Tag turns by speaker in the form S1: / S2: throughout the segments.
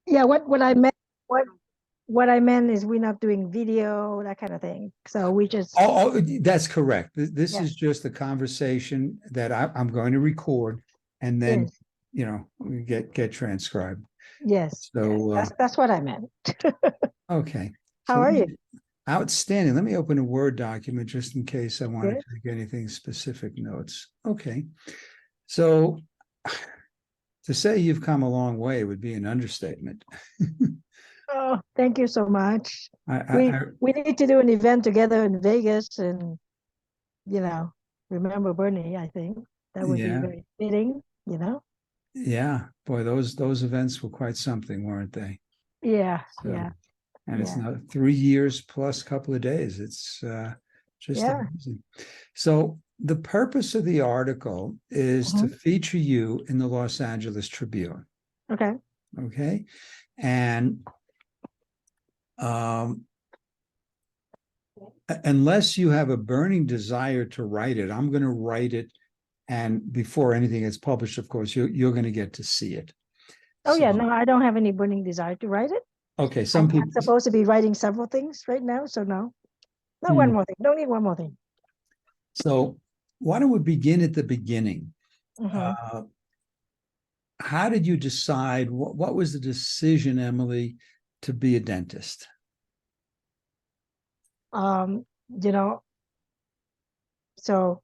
S1: Yeah, what I meant is we're not doing video, that kind of thing. So we just,
S2: That's correct. This
S1: yeah,
S2: is just a conversation that I'm going to record, and then
S1: yes,
S2: get transcribed.
S1: yes, yes.
S2: So
S1: That's what I meant.
S2: okay. So
S1: How are you?
S2: outstanding. Let me open a Word document just in case I want to
S1: Good.
S2: take anything specific notes. Okay. So to say you've come a long way would be an understatement.
S1: Oh, thank you so much.
S2: I,
S1: We
S2: I,
S1: we need to do an event together in Vegas and, you know, remember Bernie, I think. That would be
S2: yeah,
S1: very fitting, you know?
S2: yeah. Boy, those events were quite something, weren't they?
S1: Yeah,
S2: So,
S1: yeah,
S2: and it's
S1: yeah,
S2: not 3 years plus a couple of days. It's just
S1: yeah.
S2: amazing. So the purpose of the article is to
S1: Mhm.
S2: feature you in the Los Angeles Tribune.
S1: Okay.
S2: Okay. And um, unless you have a burning desire to write it, I'm going to write it. And before anything gets published, of course, you're going to get to see it.
S1: Oh
S2: So,
S1: yeah, no, I don't have any burning desire to write it.
S2: okay,
S1: I'm,
S2: some
S1: I'm
S2: people,
S1: supposed to be writing several things right now, so no. Not one
S2: hmm.
S1: more thing. Don't need one more thing.
S2: So why don't we begin at the beginning?
S1: Hmm.
S2: Uh, how did you decide? What was the decision, Emily, to be a dentist?
S1: You know, so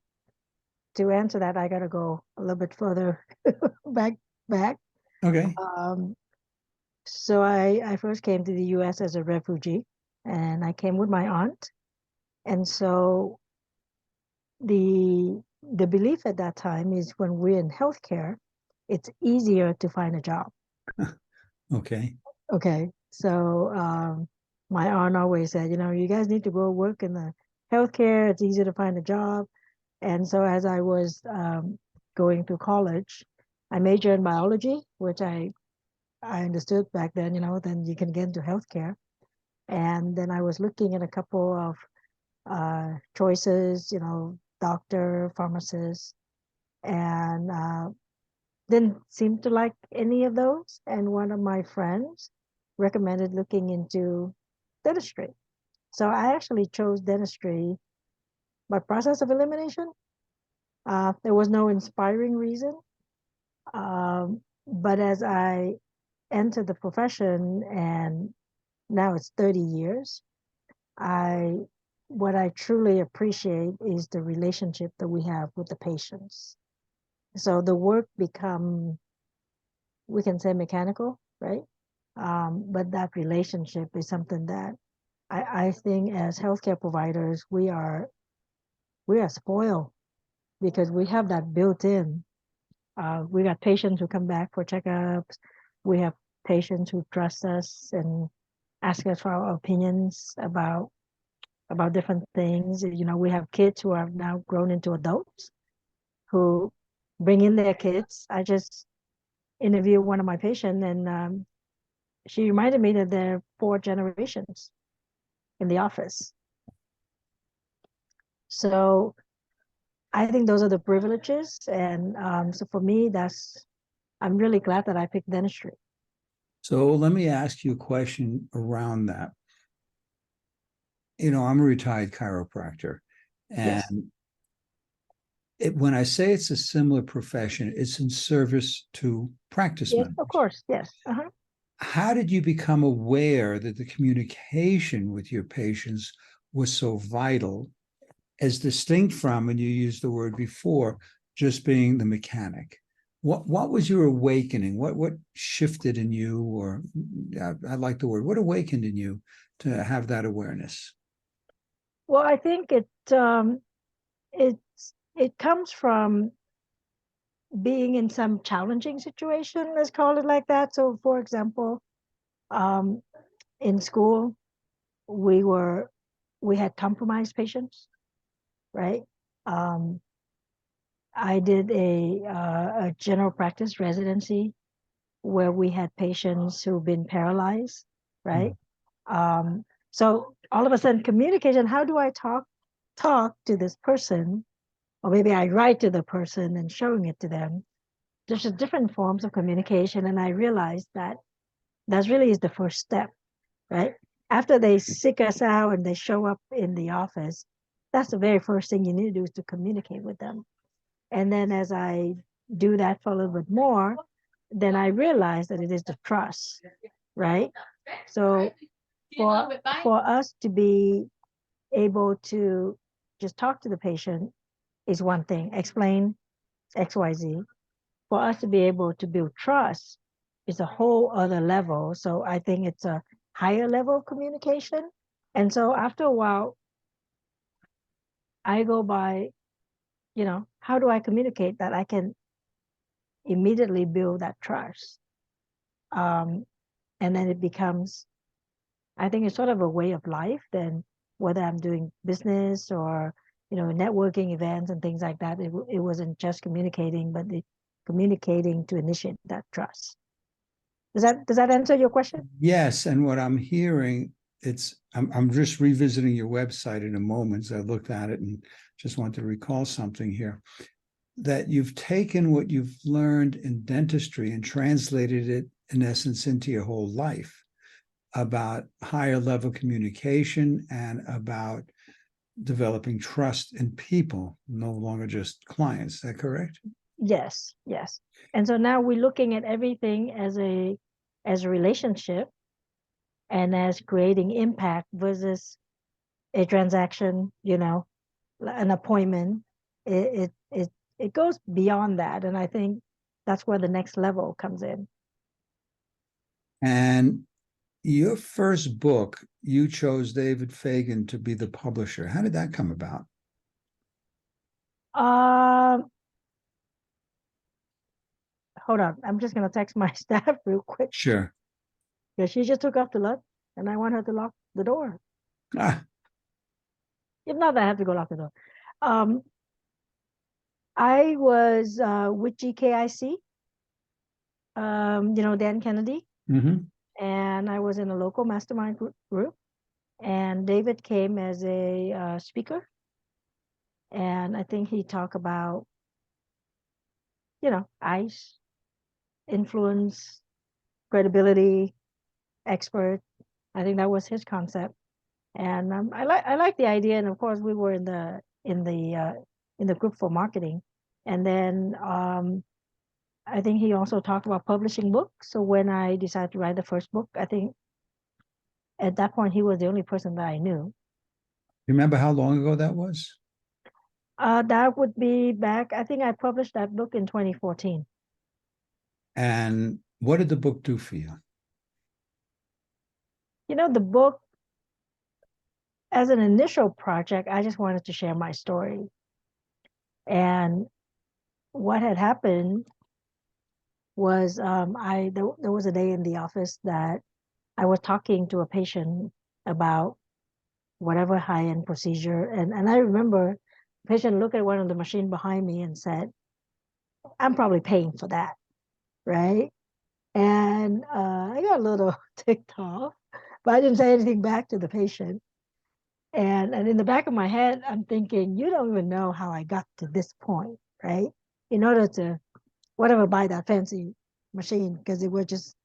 S1: to answer that, I gotta go a little bit further back back.
S2: Okay.
S1: Um, so I first came to the US as a refugee and I came with my aunt. And so the belief at that time is when we're in healthcare, it's easier to find a job.
S2: Okay.
S1: Okay. So my aunt always said, you guys need to go work in the healthcare. It's easier to find a job. And so as I was going through college, I majored in biology, which I understood back then, then you can get into healthcare. And then I was looking at a couple of choices, doctor, pharmacist, and didn't seem to like any of those. And one of my friends recommended looking into dentistry. So I actually chose dentistry by process of elimination. There was no inspiring reason. But as I entered the profession, and now it's 30 years, I what I truly appreciate is the relationship that we have with the patients. So the work become, we can say, mechanical, right? But that relationship is something that I think as healthcare providers, we are spoiled because we have that built in. We got patients who come back for checkups. We have patients who trust us and ask us for our opinions about different things. We have kids who are now grown into adults who bring in their kids. I just interviewed one of my patients, and she reminded me that there are 4 generations in the office. So I think those are the privileges, and so for me, I'm really glad that I picked dentistry.
S2: So let me ask you a question around that. I'm a retired chiropractor,
S1: Yes,
S2: and when I say it's a similar profession, it's in service to practice
S1: yes, of
S2: members.
S1: course, yes. Uh-huh.
S2: How did you become aware that the communication with your patients was so vital, as distinct from, and you used the word before, just being the mechanic? What was your awakening? What shifted in you, or I like the word, what awakened in you to have that awareness?
S1: Well, I think it comes from being in some challenging situation, let's call it like that. So, for example, um, in school, we were we had compromised patients, right? Um, I did a general practice residency where we had patients who've been paralyzed, right?
S2: Mm.
S1: So all of a sudden, communication. How do I talk to this person, or maybe I write to the person and showing it to them? There's just different forms of communication, and I realized that That's really is the first step, right? After they seek us out and they show up in the office, that's the very first thing you need to do is to communicate with them. And then as I do that for a little bit more, then I realize that it is the trust, right? So for us to be able to just talk to the patient is one thing, explain XYZ. For us to be able to build trust is a whole other level. So I think it's a higher level of communication. And so after a while, I go by, how do I communicate that I can immediately build that trust? Um, and then it becomes, I think it's sort of a way of life. Then whether I'm doing business or, networking events and things like that, it wasn't just communicating, but communicating to initiate that trust. Does that answer your question?
S2: Yes, and what I'm hearing, I'm just revisiting your website in a moment. So I looked at it and just want to recall something here. That you've taken what you've learned in dentistry and translated it, in essence, into your whole life about higher level communication and about developing trust in people, no longer just clients. Is that correct?
S1: Yes, yes. And so now we're looking at everything as a relationship and as creating impact versus a transaction, an appointment. It goes beyond that. And I think that's where the next level comes in.
S2: And your first book, you chose David Fagan to be the publisher. How did that come about?
S1: Hold on. I'm just going to text my staff real quick
S2: Sure.
S1: because she just took off to lunch and I want her to lock the door.
S2: Ah,
S1: If not, I have to go lock the door. I was with GKIC, Dan Kennedy, and I was in a local mastermind group. And David came as a speaker, and I think he talked about, ICE, influence, credibility, expert. I think that was his concept, and I like the idea. And of course, we were in the group for marketing, and then I think he also talked about publishing books. So when I decided to write the first book, I think at that point he was the only person that I knew.
S2: You remember how long ago that was?
S1: That would be back, I think I published that book in 2014.
S2: And what did the book do for you?
S1: The book, as an initial project, I just wanted to share my story. And what had happened was there was a day in the office that I was talking to a patient about whatever high-end procedure. And I remember the patient looked at one of the machine behind me and said, I'm probably paying for that, right? And I got a little ticked off, but I didn't say anything back to the patient. And in the back of my head, I'm thinking, you don't even know how I got to this point, right? In order to, whatever, buy that fancy machine, because it was just,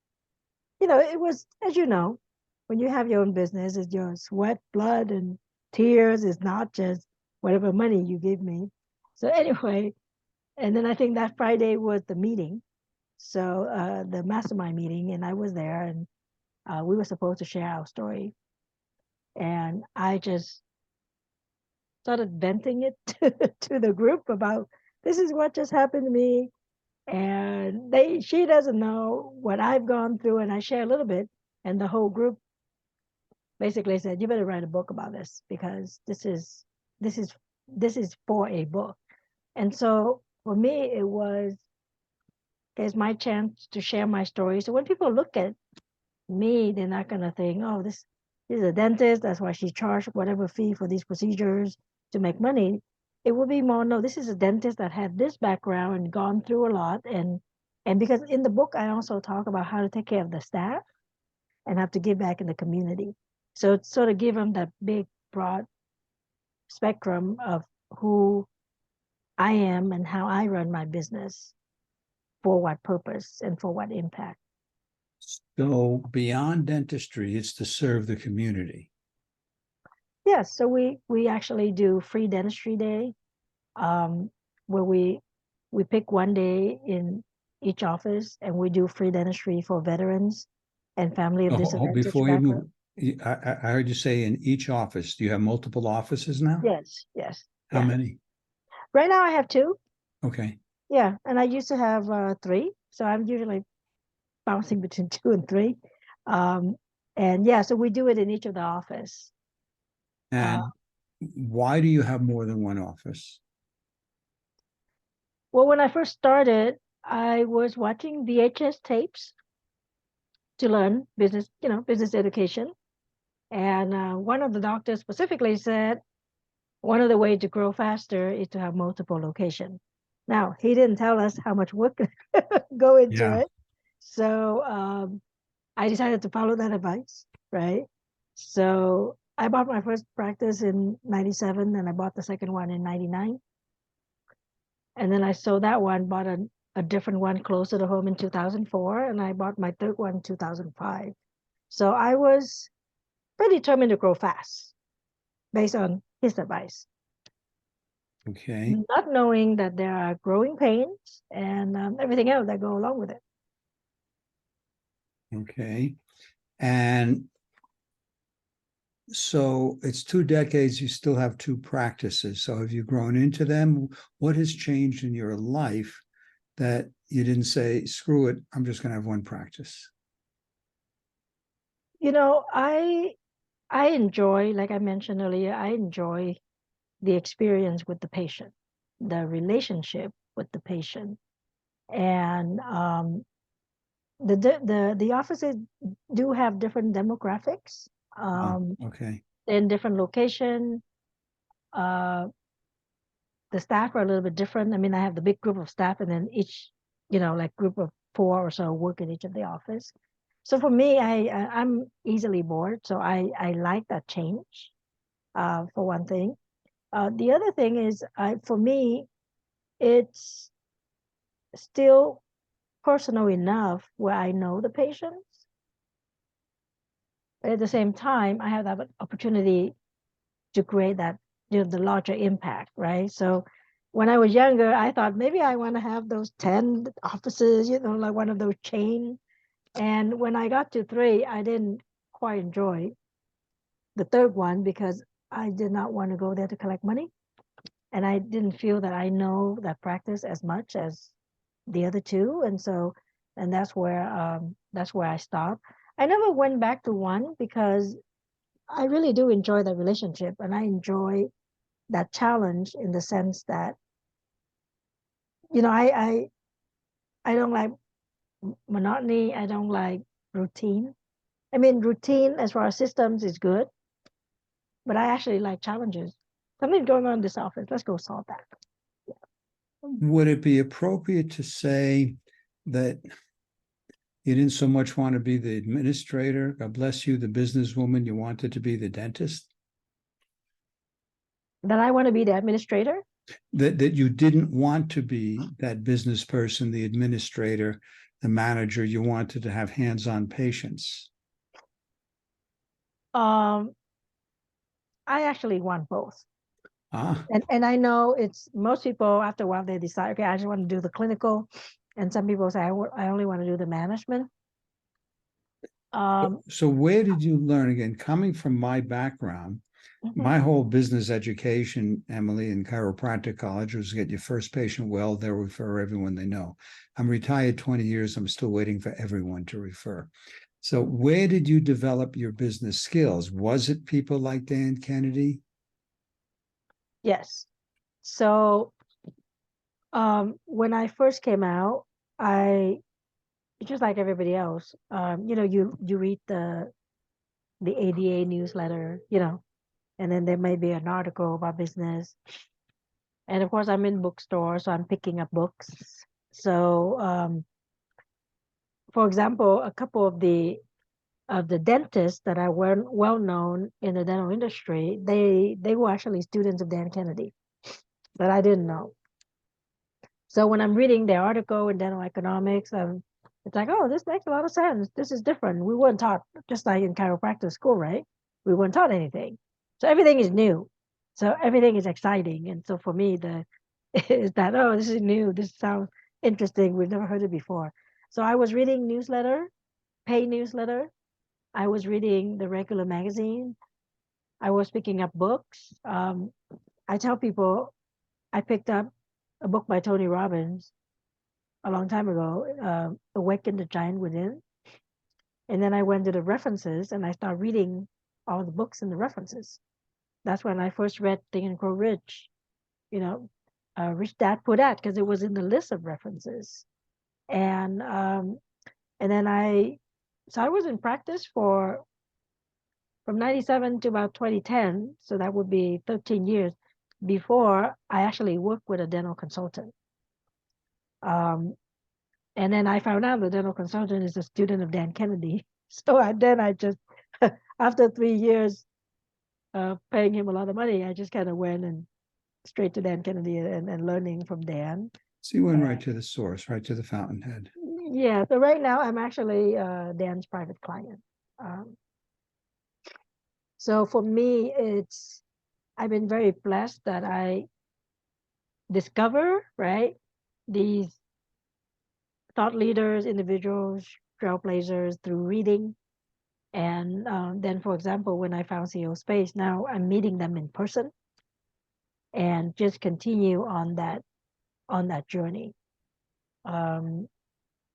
S1: it was, as you know, when you have your own business, it's your sweat, blood, and tears. It's not just whatever money you give me. So anyway, and then I think that Friday was the meeting. So the mastermind meeting, and I was there, and we were supposed to share our story. And I just started venting it to the group about this is what just happened to me. And she doesn't know what I've gone through. And I share a little bit. And the whole group basically said, you better write a book about this because this is for a book. And so for me, it's my chance to share my story. So when people look at me, they're not going to think, oh, this is a dentist. That's why she charged whatever fee for these procedures to make money. It would be more, no, this is a dentist that had this background and gone through a lot. And because in the book, I also talk about how to take care of the staff and have to give back in the community. So it's sort of give them that big, broad spectrum of who I am and how I run my business, for what purpose and for what impact.
S2: So beyond dentistry, it's to serve the community.
S1: Yes, so we actually do free dentistry day, where we pick one day in each office and we do free dentistry for veterans and family of disadvantaged
S2: Before you move,
S1: background.
S2: I heard you say in each office. Do you have multiple offices now?
S1: Yes, yes,
S2: How
S1: yeah.
S2: many?
S1: Right now I have two.
S2: Okay.
S1: Yeah, and I used to have three, so I'm usually bouncing between two and three. Um, and yeah, so we do it in each of the office. Uh,
S2: And why do you have more than one office?
S1: well, when I first started, I was watching VHS tapes to learn business, business education. And one of the doctors specifically said one of the ways to grow faster is to have multiple locations. Now, he didn't tell us how much work go into
S2: Yeah.
S1: it. So I decided to follow that advice, right? So I bought my first practice in 97 and I bought the second one in 99. And then I sold that one, bought a different one closer to home in 2004, and I bought my third one in 2005. So I was pretty determined to grow fast based on his advice,
S2: Okay.
S1: not knowing that there are growing pains and everything else that go along with it.
S2: Okay. And so it's 2 decades, you still have two practices. So have you grown into them? What has changed in your life that you didn't say, screw it, I'm just going to have one practice?
S1: You know, I enjoy, like I mentioned earlier, I enjoy the experience with the patient, the relationship with the patient, and the offices do have different demographics
S2: Okay.
S1: in different location. Uh, the staff are a little bit different. I mean, I have the big group of staff, and then each, like group of four or so work in each of the office. So for me, I'm easily bored, so I like that change. For one thing, the other thing is, for me, it's still personal enough where I know the patients, but at the same time, I have that opportunity to create that, the larger impact, right? So when I was younger, I thought maybe I want to have those 10 offices, like one of those chain. And when I got to three, I didn't quite enjoy the third one because I did not want to go there to collect money. And I didn't feel that I know that practice as much as the other two. And that's where I stopped. I never went back to one because I really do enjoy that relationship and I enjoy that challenge in the sense that, you know, I I, I don't like monotony. I don't like routine. I mean, routine as far as systems is good, but I actually like challenges. Something's going on in this office. Let's go solve that.
S2: Would it be appropriate to say that you didn't so much want to be the administrator, God bless you, the businesswoman, you wanted to be the dentist?
S1: That I want to be the administrator.
S2: That you didn't want to be that business person, the administrator, the manager, you wanted to have hands-on patients.
S1: Um, I actually want both.
S2: Ah,
S1: And I know it's most people after a while they decide, okay, I just want to do the clinical. And some people say, I only want to do the management.
S2: so where did you learn, again, coming from my background,
S1: Mhm.
S2: my whole business education, Emily, in chiropractic college was get your first patient well, they'll refer everyone they know. I'm retired 20 years. I'm still waiting for everyone to refer. So where did you develop your business skills? Was it people like Dan Kennedy?
S1: Yes. So when I first came out, I just like everybody else, you read the ADA newsletter, and then there may be an article about business. And of course, I'm in bookstores, so I'm picking up books. So, for example, a couple of the dentists that are well known in the dental industry, they were actually students of Dan Kennedy that I didn't know. So when I'm reading their article in dental economics, It's like, oh, this makes a lot of sense. This is different. We weren't taught, just like in chiropractic school, right? We weren't taught anything. So everything is new. So everything is exciting. And so for me, the is that, oh, this is new. This sounds interesting. We've never heard it before. So I was reading newsletter, pay newsletter. I was reading the regular magazine. I was picking up books. I tell people I picked up a book by Tony Robbins a long time ago, Awaken the Giant Within. And then I went to the references and I started reading all the books in the references. That's when I first read Think and Grow Rich, you know, Rich Dad Poor Dad, because it was in the list of references. And then so I was in practice from 97 to about 2010. So that would be 13 years before I actually worked with a dental consultant. Um, and then I found out the dental consultant is a student of Dan Kennedy. So then I just, after 3 years paying him a lot of money, I just kind of went and straight to Dan Kennedy and learning from Dan.
S2: So you went right to the source, right to the fountainhead.
S1: Yeah, so right now I'm actually Dan's private client. So for me, I've been very blessed that I discover, right, these thought leaders, individuals, trailblazers through reading. And then, for example, when I found CEO Space, now I'm meeting them in person and just continue on that journey.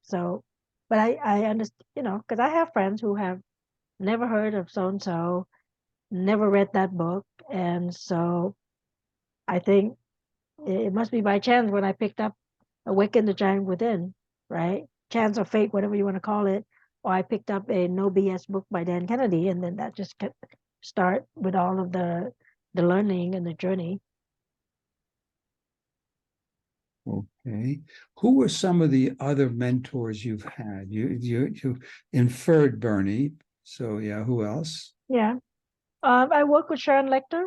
S1: So, but I understand, because I have friends who have never heard of so and so, never read that book, and so I think it must be by chance when I picked up Awaken the Giant Within, right? Chance or fate, whatever you want to call it. Or I picked up a No BS book by Dan Kennedy, and then that just kept start with all of the learning and the journey.
S2: Okay. Who were some of the other mentors you've had? You inferred Bernie. So yeah, who else?
S1: Yeah. I work with Sharon Lecter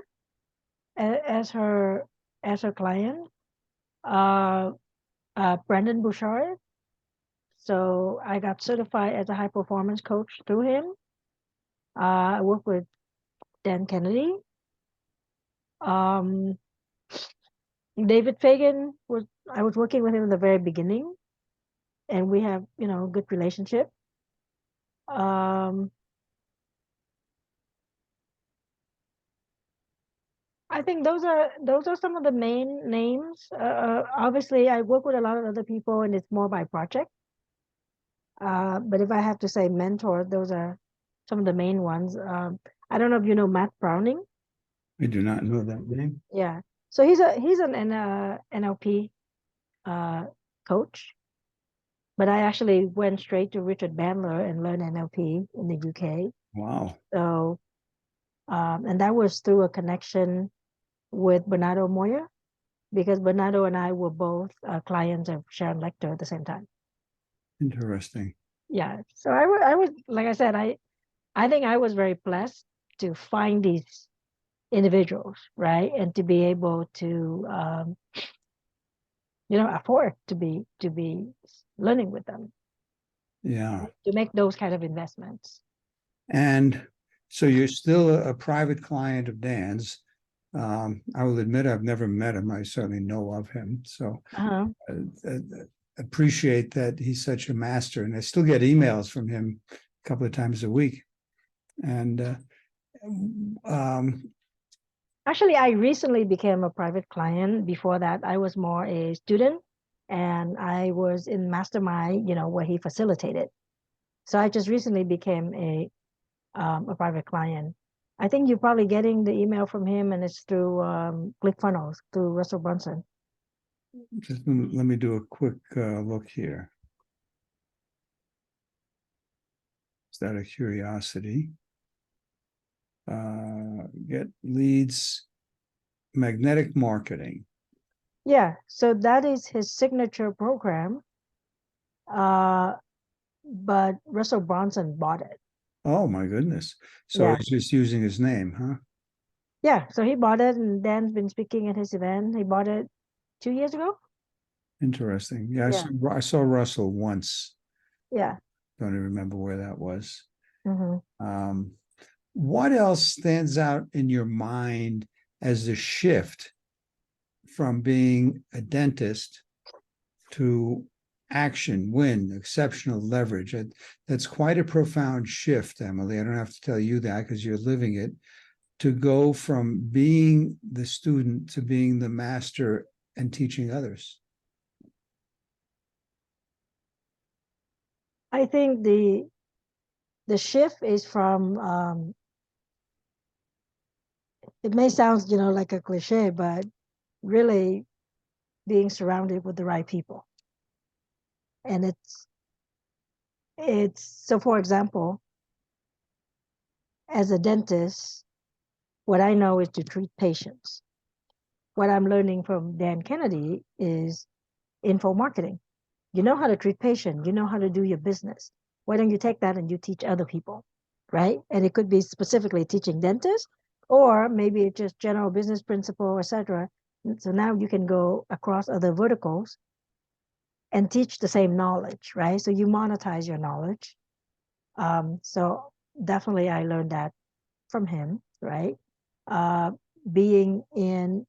S1: as her client. Uh, Brandon Bouchard. So I got certified as a high performance coach through him. I work with Dan Kennedy. Um, David Fagan I was working with him in the very beginning, and we have good relationship. I think those are some of the main names. Obviously, I work with a lot of other people, and it's more by project. But if I have to say mentor, those are some of the main ones. I don't know if you know Matt Browning.
S2: I do not know that name.
S1: Yeah. So he's an NLP coach, but I actually went straight to Richard Bandler and learned NLP in the UK.
S2: Wow.
S1: So, and that was through a connection with Bernardo Moya, because Bernardo and I were both clients of Sharon Lecter at the same time.
S2: Interesting.
S1: Yeah. So I was, like I said, I think I was very blessed to find these individuals, right, and to be able to afford to be learning with them.
S2: Yeah.
S1: To make those kind of investments.
S2: And so you're still a private client of Dan's. I will admit I've never met him. I certainly know of him. So appreciate that he's such a master. And I still get emails from him a couple of times a week. And
S1: actually, I recently became a private client. Before that, I was more a student, and I was in mastermind, where he facilitated. So I just recently became a private client. I think you're probably getting the email from him, and it's through ClickFunnels, through Russell Brunson.
S2: Just let me do a quick look here. Is that a curiosity? Get leads, magnetic marketing.
S1: Yeah, so that is his signature program. But Russell Brunson bought it.
S2: Oh my goodness. So
S1: Yeah.
S2: he's just using his name, huh?
S1: Yeah, so he bought it, and Dan's been speaking at his event. He bought it 2 years ago.
S2: Interesting. Yeah,
S1: Yeah.
S2: I saw Russell once
S1: Yeah.
S2: Don't even remember where that was.
S1: Hmm.
S2: What else stands out in your mind as the shift from being a dentist to action, win, exceptional leverage? That's quite a profound shift, Emily. I don't have to tell you that because you're living it. To go from being the student to being the master and teaching others.
S1: I think the shift is from it may sound, like a cliche, but really being surrounded with the right people. And it's so, for example, as a dentist, what I know is to treat patients. What I'm learning from Dan Kennedy is info marketing. You know how to treat patients, you know how to do your business. Why don't you take that and you teach other people, right? And it could be specifically teaching dentists, or maybe it's just general business principle, etc. So now you can go across other verticals and teach the same knowledge, right? So you monetize your knowledge. So definitely I learned that from him, right? Uh, Being in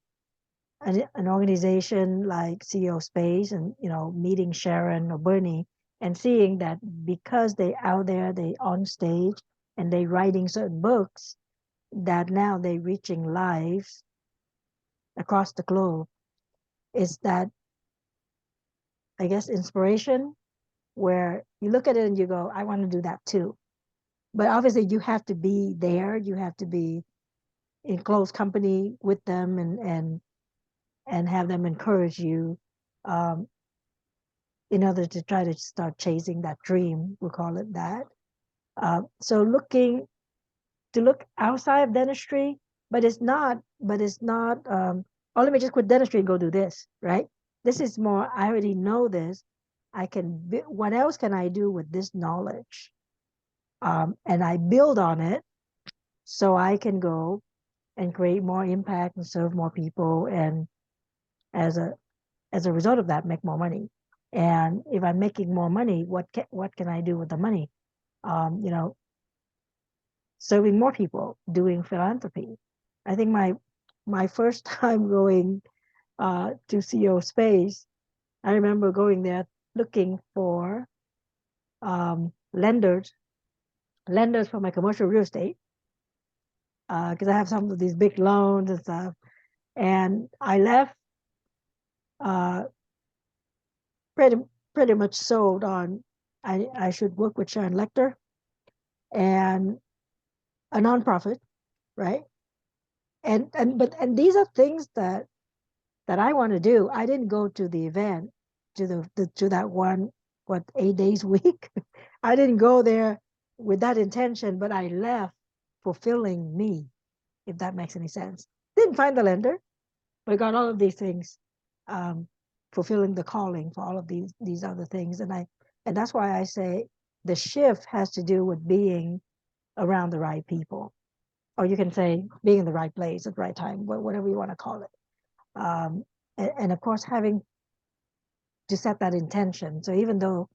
S1: an organization like CEO Space and, meeting Sharon or Bernie and seeing that because they out there, they on stage and they writing certain books, that now they reaching lives across the globe, is that, I guess, inspiration where you look at it and you go, I want to do that too. But obviously you have to be there, you have to be in close company with them, and have them encourage you, um, in order to try to start chasing that dream, we'll call it that. So looking to look outside of dentistry, but it's not, oh, let me just quit dentistry and go do this, right? This is more, I already know this. What else can I do with this knowledge? And I build on it so I can go and create more impact and serve more people. And as a result of that, make more money. And if I'm making more money, what can I do with the money? Um, you know, Serving more people, doing philanthropy. I think my first time going to CO Space, I remember going there looking for lenders, lenders for my commercial real estate, because I have some of these big loans and stuff. And I left uh, pretty pretty much sold on I should work with Sharon Lecter and a nonprofit, right? And these are things that I want to do. I didn't go to the event, to that one, 8 days a week. I didn't go there with that intention, but I left fulfilling me, if that makes any sense. Didn't find the lender, but got all of these things, um, fulfilling the calling for all of these other things. And that's why I say the shift has to do with being around the right people, or you can say being in the right place at the right time, whatever you want to call it. Um, and of course, having to set that intention. So even though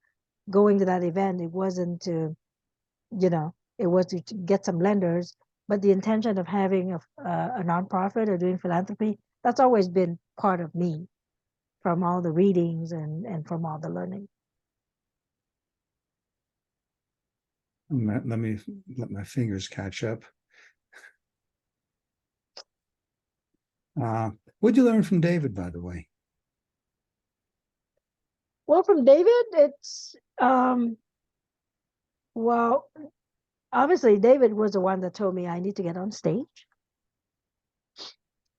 S1: going to that event, it wasn't it was to get some lenders, but the intention of having a nonprofit or doing philanthropy, that's always been part of me from all the readings and from all the learning.
S2: Let me let my fingers catch up. What'd you learn from David, by the way?
S1: Well, from David, it's well, obviously David was the one that told me I need to get on stage.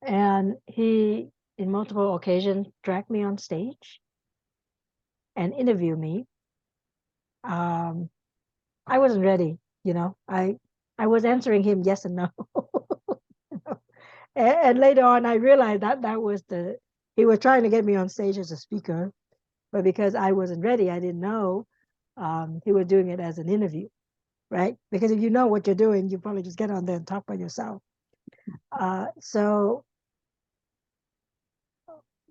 S1: And he, in multiple occasions, dragged me on stage and interviewed me. Um, I wasn't ready, I was answering him yes and no. And later on, I realized that was he was trying to get me on stage as a speaker, but because I wasn't ready, I didn't know, he was doing it as an interview, right? Because if you know what you're doing, you probably just get on there and talk by yourself. So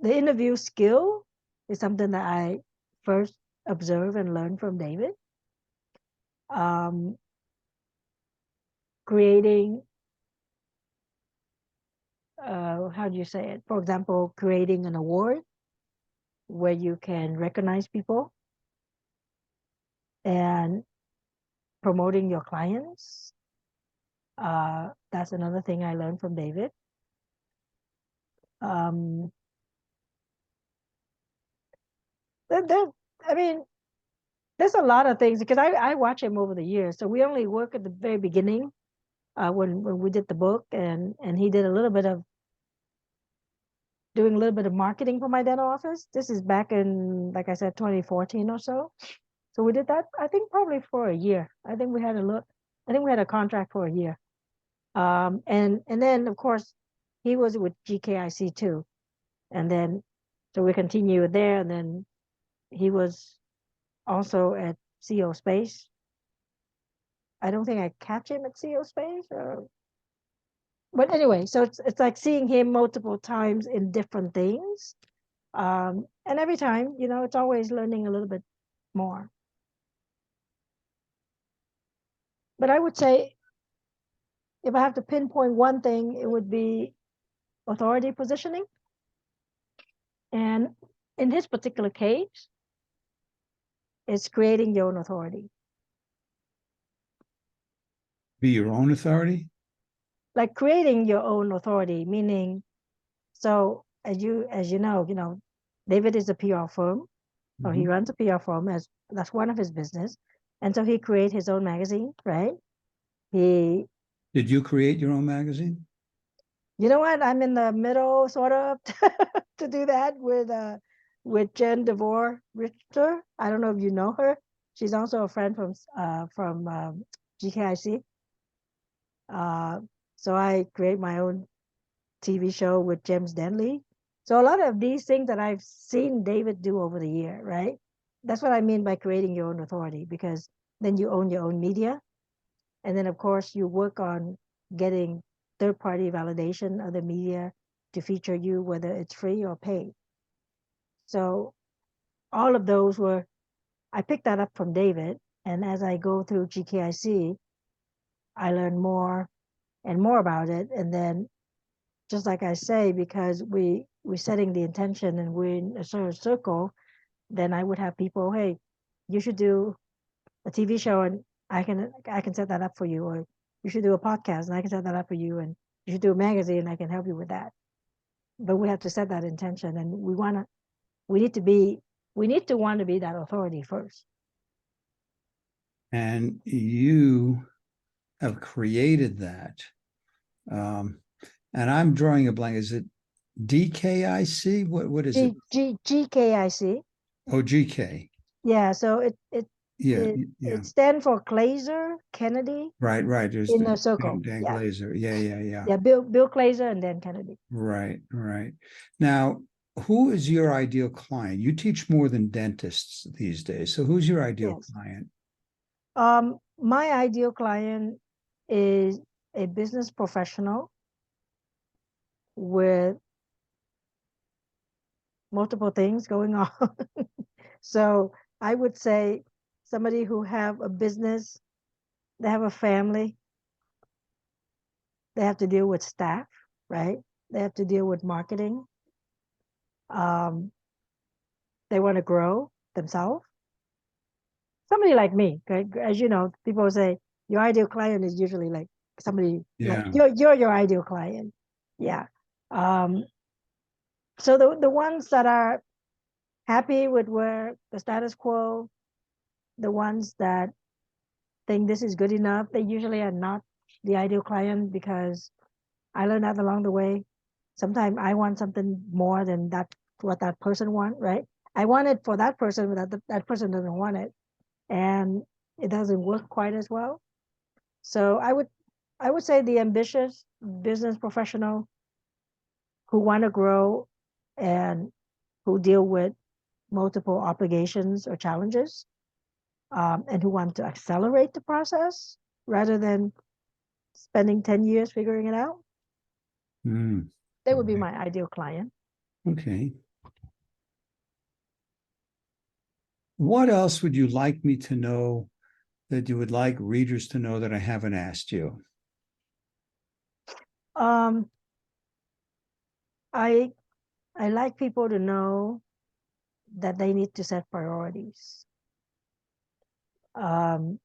S1: the interview skill is something that I first observe and learn from David. creating, how do you say it? For example, creating an award where you can recognize people and promoting your clients. That's another thing I learned from David. There, I mean, there's a lot of things because I watch him over the years. So we only work at the very beginning when we did the book, and he did a little bit of doing a little bit of marketing for my dental office. This is back in, like I said, 2014 or so. So we did that, I think probably for a year. I think we had a contract for a year. And then of course he was with GKIC too. And then, so we continued there, and then he was also at CO Space. I don't think I catch him at CO Space, but anyway, so it's like seeing him multiple times in different things. And every time, it's always learning a little bit more. But I would say if I have to pinpoint one thing, it would be authority positioning. And in his particular case, it's creating your own authority.
S2: Be your own authority?
S1: Like creating your own authority, meaning, so as you know, David is a PR firm, or he runs a PR firm, as that's one of his business. And so he created his own magazine, right? Did
S2: you create your own magazine?
S1: You know what? I'm in the middle, sort of, to do that with Jen DeVore Richter. I don't know if you know her. She's also a friend from GKIC. So I create my own TV show with James Denley. So a lot of these things that I've seen David do over the year, right? That's what I mean by creating your own authority, because then you own your own media. And then, of course, you work on getting third-party validation of the media to feature you, whether it's free or paid. So all of those I picked that up from David. And as I go through GKIC, I learn more and more about it. And then, just like I say, because we're setting the intention and we're in a certain circle, then I would have people, hey, you should do a TV show and I can set that up for you, or you should do a podcast and I can set that up for you, and you should do a magazine and I can help you with that. But we have to set that intention, and we need to want to be that authority first.
S2: And you have created that. And I'm drawing a blank. Is it DKIC? What is it?
S1: GKIC.
S2: Oh, GK.
S1: Yeah. So it stands for Glazer Kennedy.
S2: Right. There's
S1: in a circle.
S2: Dan Glazer. Yeah.
S1: Yeah, Bill Glazer and Dan Kennedy.
S2: Right. Now, who is your ideal client? You teach more than dentists these days. So who's your ideal client?
S1: My ideal client is a business professional with multiple things going on. So I would say somebody who have a business, they have a family, they have to deal with staff, right? They have to deal with marketing. They want to grow themselves. Somebody like me, okay? As you know, people say your ideal client is usually like somebody like you're your ideal client. Yeah. So the ones that are happy with where the status quo, the ones that think this is good enough, they usually are not the ideal client, because I learned that along the way. Sometimes I want something more than what that person want, right? I want it for that person, but that person doesn't want it, and it doesn't work quite as well. So I would say the ambitious business professional who want to grow and who deal with multiple obligations or challenges, and who want to accelerate the process rather than spending 10 years figuring it out. They would be my ideal client.
S2: Okay. What else would you like me to know that you would like readers to know that I haven't asked you?
S1: Um, I I like people to know that they need to set priorities. Um,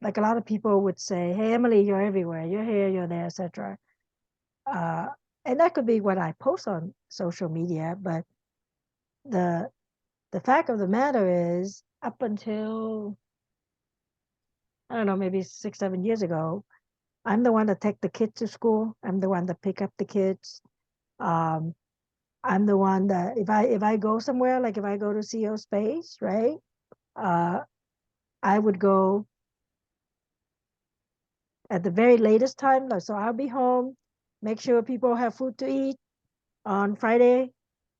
S1: like a lot of people would say, "Hey, Emily, you're everywhere. You're here, you're there, etc." Uh, and that could be what I post on social media, but the the fact of the matter is, up until I don't know, maybe 6, 7 years ago, I'm the one that take the kids to school. I'm the one that pick up the kids. Um, I'm the one that if I go somewhere, like if I go to CO Space, right? Uh, I would go at the very latest time. So I'll be home, make sure people have food to eat on Friday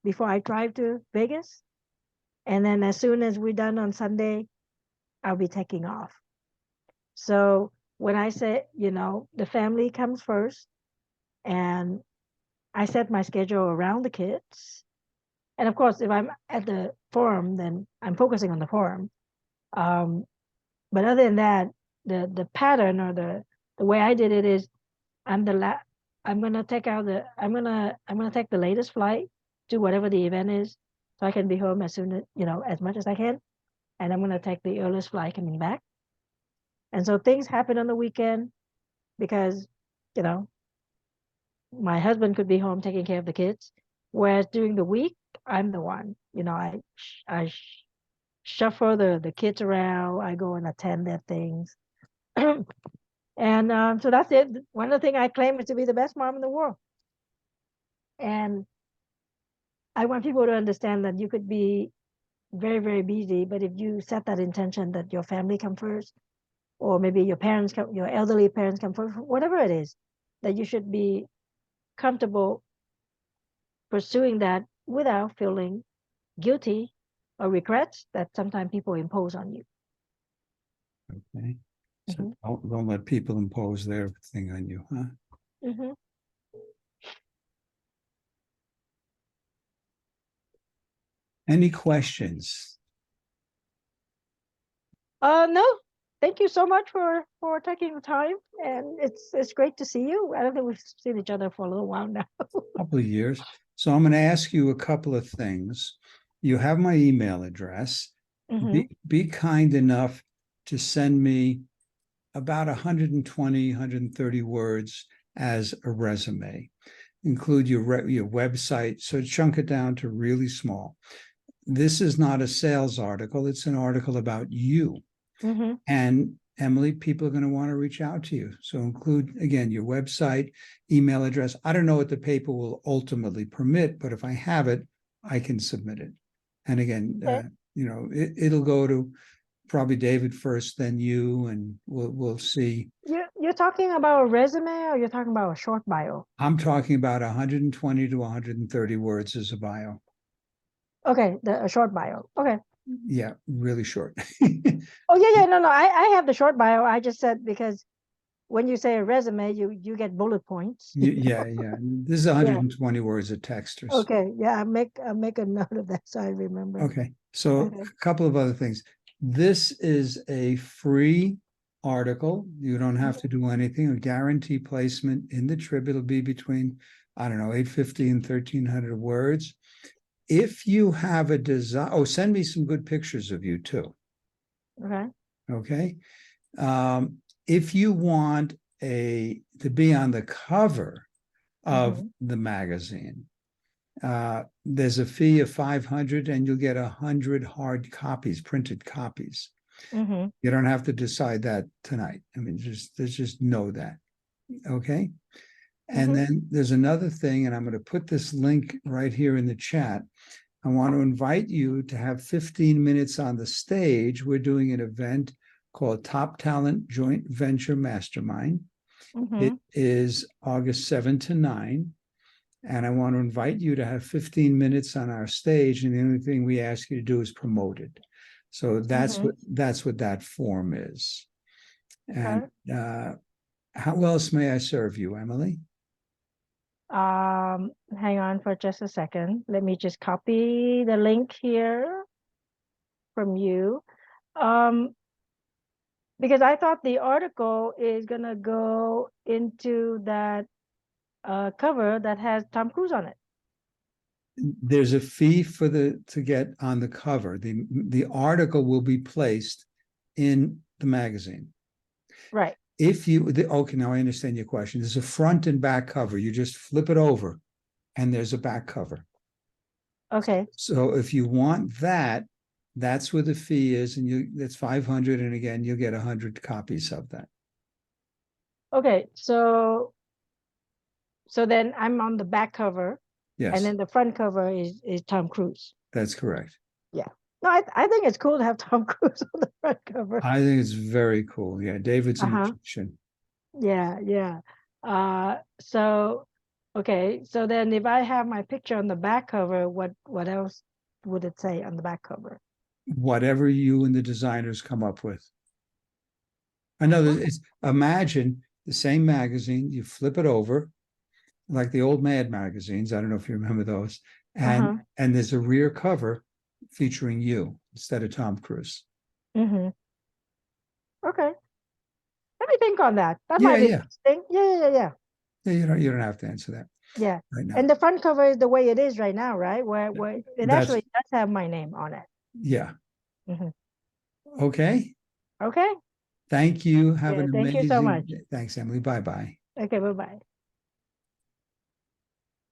S1: before I drive to Vegas. And then as soon as we're done on Sunday, I'll be taking off. So when I say, the family comes first, and I set my schedule around the kids. And of course, if I'm at the forum, then I'm focusing on the forum. Um, but other than that, the pattern or the way I did it is I'm the la I'm gonna take out the I'm gonna take the latest flight to whatever the event is, so I can be home as soon as as much as I can, and I'm gonna take the earliest flight coming back. And so things happen on the weekend because you know my husband could be home taking care of the kids, whereas during the week I'm the one. I shuffle the kids around. I go and attend their things. And so that's it. One of the things I claim is to be the best mom in the world. And I want people to understand that you could be very, very busy, but if you set that intention that your family come first, or maybe your elderly parents come first, whatever it is, that you should be comfortable pursuing that without feeling guilty or regrets that sometimes people impose on you.
S2: Okay. So
S1: Hmm.
S2: don't let people impose their thing on you, huh?
S1: Hmm.
S2: Any questions?
S1: No, thank you so much for taking the time, and it's great to see you. I don't think we've seen each other for a little while now.
S2: Couple of years. So I'm going to ask you a couple of things. You have my email address.
S1: Hmm.
S2: Be kind enough to send me about 120, 130 words as a resume. Include your website. So chunk it down to really small. This is not a sales article. It's an article about you.
S1: Hmm.
S2: And Emily, people are going to want to reach out to you. So include, again, your website, email address. I don't know what the paper will ultimately permit, but if I have it, I can submit it. And again,
S1: Okay.
S2: it'll go to probably David first, then you, and we'll see.
S1: You're talking about a resume, or you're talking about a short bio?
S2: I'm talking about 120 to 130 words as a bio.
S1: Okay, a short bio. Okay.
S2: Yeah, really short.
S1: Oh yeah, yeah. No, no. I have the short bio. I just said because when you say a resume, you get bullet points.
S2: Yeah, yeah. This is
S1: Yeah.
S2: 120 words of text or so.
S1: Okay. Yeah. I'll make a note of that so I remember.
S2: Okay, so
S1: Okay.
S2: a couple of other things. This is a free article. You don't have to do anything. A guarantee placement in the Trib. It'll be between, I don't know, 850 and 1,300 words. If you have a desire, send me some good pictures of you too.
S1: Okay.
S2: Okay. If you want to be on the cover of
S1: Hmm.
S2: the magazine, there's a fee of 500 and you'll get 100 hard copies, printed copies.
S1: Hmm.
S2: You don't have to decide that tonight. I mean, just know that. Okay. And
S1: Hmm.
S2: then there's another thing, and I'm going to put this link right here in the chat. I want to invite you to have 15 minutes on the stage. We're doing an event called Top Talent Joint Venture Mastermind. It
S1: Hmm.
S2: is August 7 to 9. And I want to invite you to have 15 minutes on our stage. And the only thing we ask you to do is promote it. So that's
S1: Hmm.
S2: what that form is. And
S1: Okay.
S2: how else may I serve you, Emily?
S1: Hang on for just a second. Let me just copy the link here from you. Um, Because I thought the article is gonna go into that cover that has Tom Cruise on it.
S2: There's a fee for to get on the cover. The article will be placed in the magazine.
S1: Right.
S2: If you okay, now I understand your question. There's a front and back cover. You just flip it over, and there's a back cover.
S1: Okay.
S2: So if you want that, that's where the fee is, and that's 500, and again, you'll get 100 copies of that.
S1: Okay. So then I'm on the back cover, and
S2: Yes,
S1: then the front cover is Tom Cruise.
S2: that's correct.
S1: Yeah. No, I think it's cool to have Tom Cruise on the front cover.
S2: I think it's very cool. Yeah, David's a
S1: Uh-huh.
S2: magician.
S1: Yeah, yeah. So okay, so then if I have my picture on the back cover, what else would it say on the back cover?
S2: Whatever you and the designers come up with. I know that it's imagine the same magazine, you flip it over, like the old Mad magazines. I don't know if you remember those.
S1: Uh-huh.
S2: And there's a rear cover featuring you instead of Tom Cruise.
S1: Mm-hmm. Okay. Let me think on that. That
S2: Yeah,
S1: might be
S2: yeah.
S1: interesting. Yeah.
S2: Yeah, you don't have to answer that
S1: Yeah.
S2: right now.
S1: And the front cover is the way it is right now, right? Where it
S2: That's
S1: actually does have my name on it.
S2: yeah.
S1: Mm-hmm.
S2: Okay.
S1: Okay.
S2: Thank you. Have
S1: Yeah,
S2: an
S1: thank you so
S2: amazing
S1: much.
S2: thanks, Emily. Bye-bye.
S1: Okay, bye-bye.